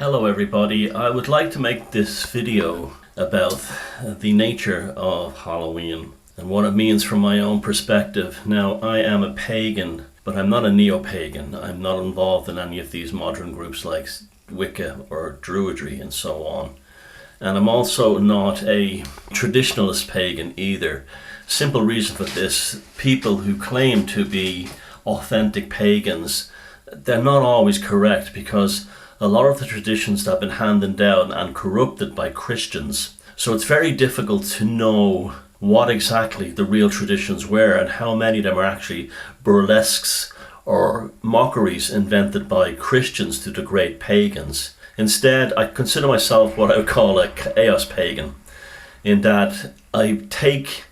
Hello everybody, I would like to make this video about the nature of Halloween and what it means from my own perspective. Now, I am a pagan, but I'm not a neo-pagan. I'm not involved in any of these modern groups like Wicca or Druidry and so on. And I'm also not a traditionalist pagan either. Simple reason for this, people who claim to be authentic pagans, they're not always correct, because a lot of the traditions that have been handed down and corrupted by Christians. So it's very difficult to know what exactly the real traditions were and how many of them are actually burlesques or mockeries invented by Christians to degrade pagans. Instead, I consider myself what I would call a chaos pagan, in that I take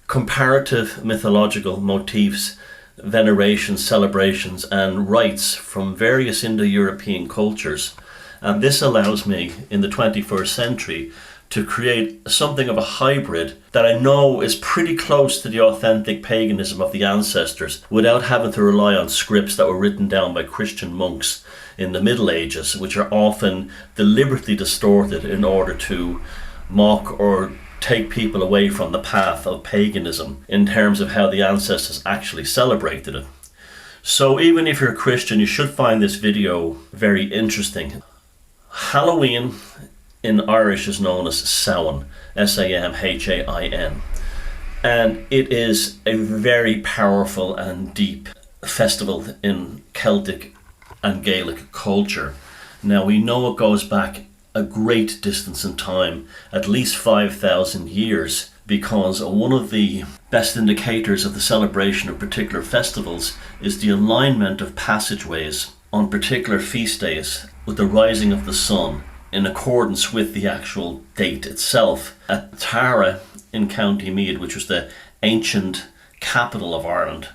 comparative mythological motifs, venerations, celebrations and rites from various Indo-European cultures, and this allows me in the 21st century to create something of a hybrid that I know is pretty close to the authentic paganism of the ancestors, without having to rely on scripts that were written down by Christian monks in the Middle Ages, which are often deliberately distorted in order to mock or take people away from the path of paganism in terms of how the ancestors actually celebrated it. So even if you're a Christian, you should find this video very interesting. Halloween in Irish is known as Samhain, S-A-M-H-A-I-N, and it is a very powerful and deep festival in Celtic and Gaelic culture. Now, we know it goes back a great distance in time, at least 5,000 years, because one of the best indicators of the celebration of particular festivals is the alignment of passageways on particular feast days with the rising of the sun in accordance with the actual date itself. At Tara in County Meath, which was the ancient capital of Ireland,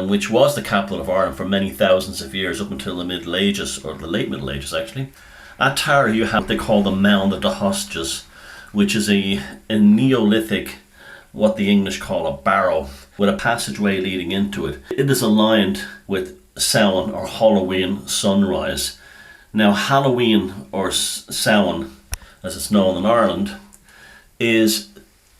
which was the capital of Ireland for many thousands of years up until the Middle Ages, or the late Middle Ages actually. At Tara you have what they call the Mound of the Hostages, which is a Neolithic, what the English call a barrow, with a passageway leading into it. It is aligned with Samhain or Halloween sunrise. Now, Halloween or Samhain, as it's known in Ireland, is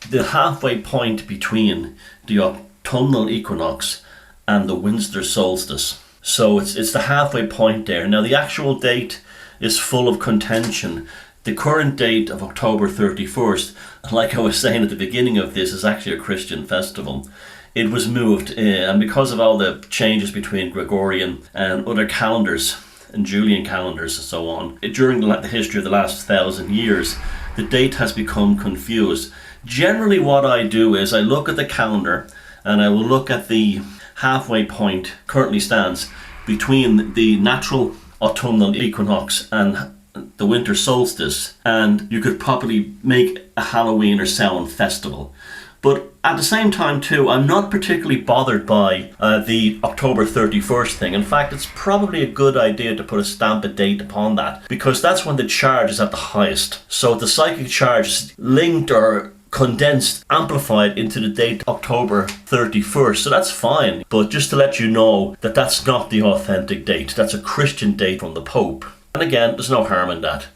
the halfway point between the autumnal equinox and the winter solstice. So it's the halfway point there. Now, the actual date is full of contention. The current date of October 31st, like I was saying at the beginning of this, is actually a Christian festival. It was moved, and because of all the changes between Gregorian and other calendars, and Julian calendars and so on, during the history of the last 1,000 years, the date has become confused. Generally what I do is I look at the calendar and I will look at the halfway point currently stands between the natural autumnal equinox and the winter solstice, and you could probably make a Halloween or Samhain festival. But at the same time too, I'm not particularly bothered by the October 31st thing. In fact, it's probably a good idea to put a stamp of date upon that, because that's when the charge is at the highest. So the psychic charge is linked or condensed, amplified into the date October 31st, so that's fine. But just to let you know that that's not the authentic date, that's a Christian date from the Pope. And again, there's no harm in that.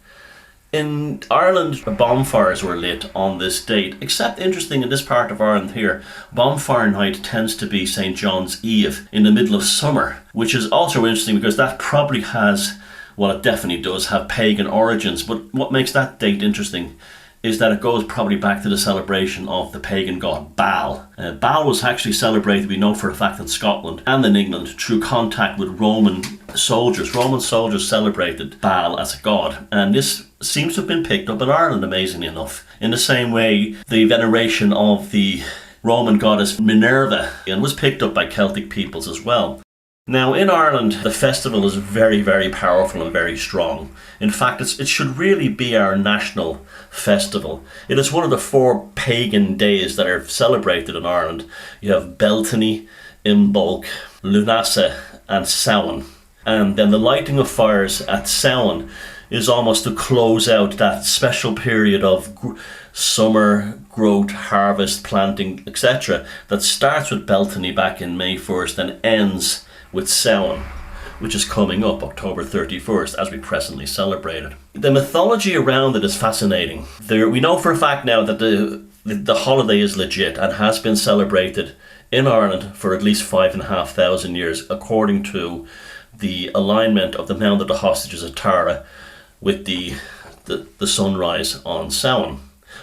In Ireland, bonfires were lit on this date, except interesting in this part of Ireland here, bonfire night tends to be St. John's Eve in the middle of summer, which is also interesting because that probably has, well, it definitely does have pagan origins. But what makes that date interesting is that it goes probably back to the celebration of the pagan god Bala. Bala was actually celebrated, we know for a fact, in Scotland and in England through contact with Roman soldiers. Roman soldiers celebrated Bala as a god, and this seems to have been picked up in Ireland, amazingly enough. In the same way, the veneration of the Roman goddess Minerva was picked up by Celtic peoples as well. Now, in Ireland, the festival is very, very powerful and very strong. In fact, it should really be our national festival. It is one of the 4 pagan days that are celebrated in Ireland. You have Beltane, Imbolc, Lunasa and Samhain. And then the lighting of fires at Samhain is almost to close out that special period of summer, growth, harvest, planting, etc. that starts with Beltane back in May 1st and ends with Samhain. which is coming up October 31st as we presently celebrate it. The mythology around it is fascinating. We know for a fact now that the holiday is legit and has been celebrated in Ireland for at least 5,500 years, according to the alignment of the Mound of the Hostages at Tara with the sunrise on Samhain,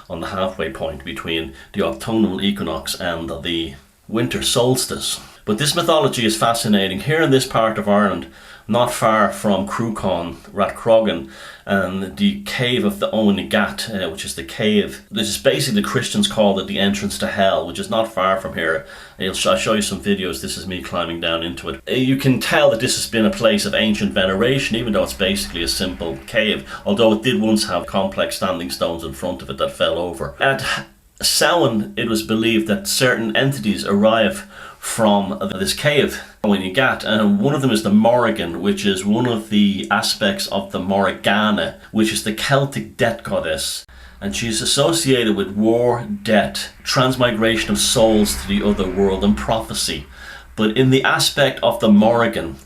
on the halfway point between the autumnal equinox and the winter solstice. But this mythology is fascinating. Here in this part of Ireland, not far from Cruachan, Rathcrogan, and the cave of the Owen-Gat, which is the cave, this is basically the Christians called it the entrance to hell, which is not far from here. I'll show you some videos. This is me climbing down into it. You can tell that this has been a place of ancient veneration, even though it's basically a simple cave, although it did once have complex standing stones in front of it that fell over. At Samhain, it was believed that certain entities arrive from this cave, Owen-Gat, and one of them is the Morrigan, which is one of the aspects of the Morrigana, which is the Celtic death goddess, and she's associated with war, death, transmigration of souls to the other world, and prophecy. But in the aspect of the Morrigan,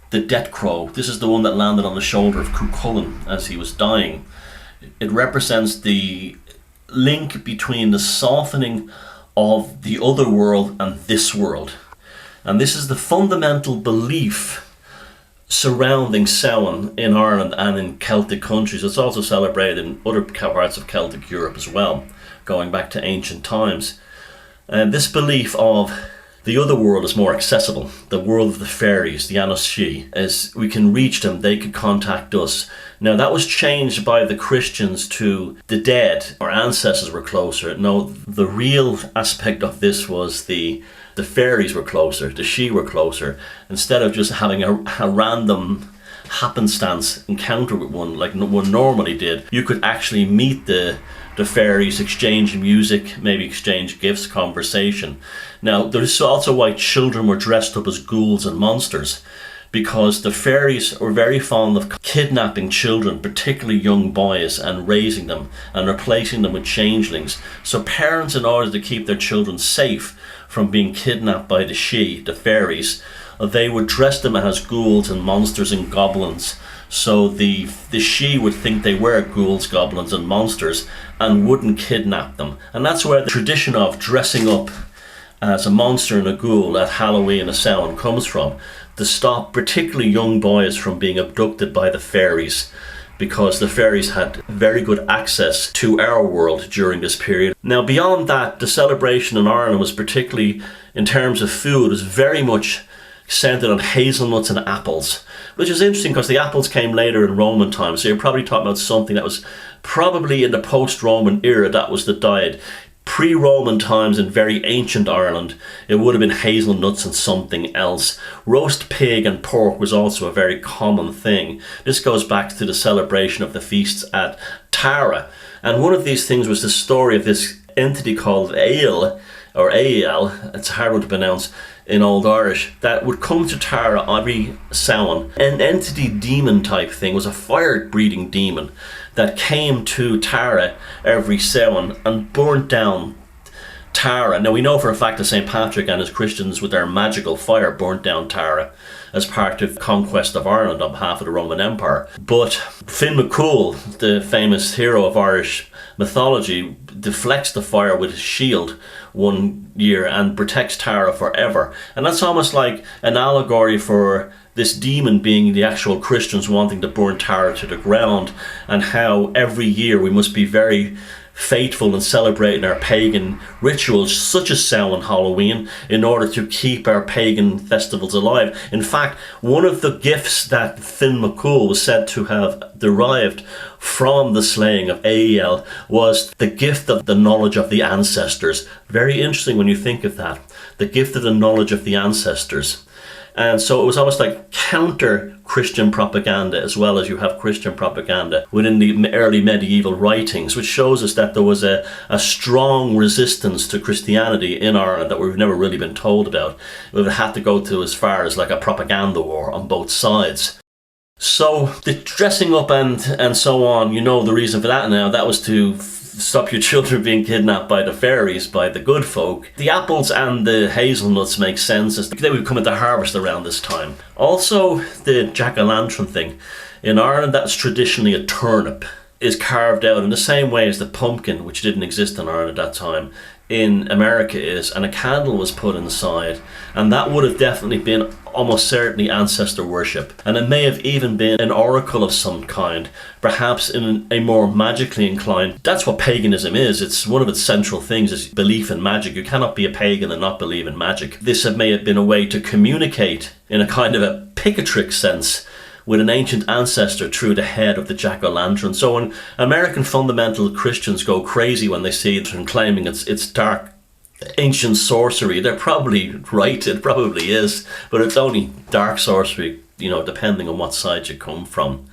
the death crow, this is the one that landed on the shoulder of Cuchulainn as he was dying. It represents the link between the softening of the other world and this world. And this is the fundamental belief surrounding Samhain in Ireland and in Celtic countries. It's also celebrated in other parts of Celtic Europe as well, going back to ancient times. And this belief of the other world is more accessible. The world of the fairies, the Anashi, as we can reach them, they could contact us. Now that was changed by the Christians to the dead. Our ancestors were closer. No, the real aspect of this was the fairies were closer, the She were closer. Instead of just having a random happenstance encounter with one like one normally did, you could actually meet the fairies, exchange music, maybe exchange gifts, conversation. Now, there's also why children were dressed up as ghouls and monsters, because the fairies were very fond of kidnapping children, particularly young boys, and raising them and replacing them with changelings. So parents, in order to keep their children safe from being kidnapped by the She, the fairies, they would dress them as ghouls and monsters and goblins. So the She would think they were ghouls, goblins and monsters and wouldn't kidnap them. And that's where the tradition of dressing up as a monster and a ghoul at Halloween and Samhain comes from, to stop particularly young boys from being abducted by the fairies, because the fairies had very good access to our world during this period. Now beyond that, the celebration in Ireland was, particularly in terms of food, was very much centered on hazelnuts and apples, which is interesting because the apples came later in Roman times. So you're probably talking about something that was probably in the post-Roman era. That was the diet. Pre-Roman times in very ancient Ireland, it would have been hazelnuts and something else. Roast pig and pork was also a very common thing. This goes back to the celebration of the feasts at Tara. And one of these things was the story of this entity called Ael, or Ael, it's a hard one to pronounce in Old Irish, that would come to Tara every Samhain. An entity demon type thing, was a fire-breathing demon that came to Tara every Samhain and burnt down Tara. Now we know for a fact that St. Patrick and his Christians with their magical fire burnt down Tara as part of the conquest of Ireland on behalf of the Roman Empire. But Finn McCool, the famous hero of Irish mythology, deflects the fire with his shield one year and protects Tara forever. And that's almost like an allegory for this demon being the actual Christians wanting to burn Tara to the ground, and how every year we must be very faithful in celebrating our pagan rituals such as Samhain, Halloween, in order to keep our pagan festivals alive. In fact, one of the gifts that Finn McCool was said to have derived from the slaying of Ael was the gift of the knowledge of the ancestors. Very interesting when you think of that. The gift of the knowledge of the ancestors. And so it was almost like counter-Christian propaganda, as well as you have Christian propaganda within the early medieval writings, which shows us that there was a strong resistance to Christianity in Ireland that we've never really been told about. We've had to go to as far as like a propaganda war on both sides. So the dressing up and so on, you know the reason for that now. That was to stop your children being kidnapped by the fairies, by the good folk. The apples and the hazelnuts make sense as they would come into harvest around this time. Also, the jack-o'-lantern thing. In Ireland, that's traditionally a turnip, is carved out in the same way as the pumpkin, which didn't exist in Ireland at that time, in America is, and a candle was put inside, and that would have definitely been almost certainly ancestor worship. And it may have even been an oracle of some kind, perhaps in a more magically inclined. That's what paganism is. It's one of its central things is belief in magic. You cannot be a pagan and not believe in magic. This may have been a way to communicate in a kind of a pick-a-trick sense with an ancient ancestor through the head of the jack-o'-lantern. So when American fundamental Christians go crazy when they see it and claiming it's dark ancient sorcery, they're probably right, it probably is, but it's only dark sorcery, depending on what side you come from.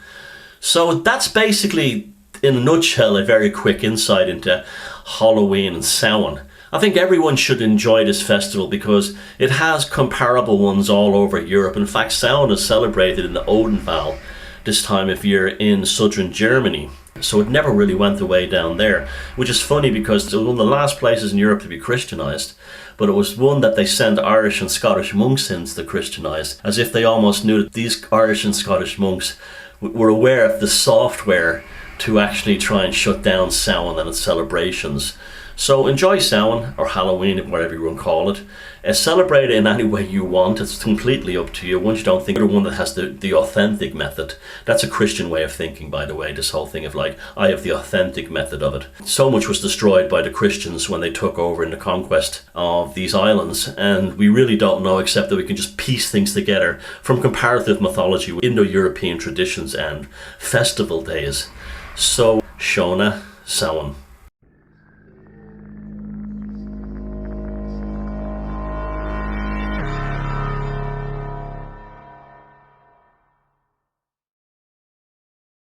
So that's basically, in a nutshell, a very quick insight into Halloween and Samhain. I think everyone should enjoy this festival because it has comparable ones all over Europe. In fact, Samhain is celebrated in the Odenwald this time of year in southern Germany. So it never really went away down there, which is funny because it was one of the last places in Europe to be Christianized, but it was one that they sent Irish and Scottish monks in to Christianize, as if they almost knew that these Irish and Scottish monks were aware of the software to actually try and shut down Samhain and its celebrations. So enjoy Samhain, or Halloween, whatever you want to call it. Celebrate it in any way you want. It's completely up to you. Once you don't think you're the one that has the authentic method. That's a Christian way of thinking, by the way, this whole thing of like, I have the authentic method of it. So much was destroyed by the Christians when they took over in the conquest of these islands, and we really don't know except that we can just piece things together from comparative mythology, Indo-European traditions and festival days. So, Shona Samhain.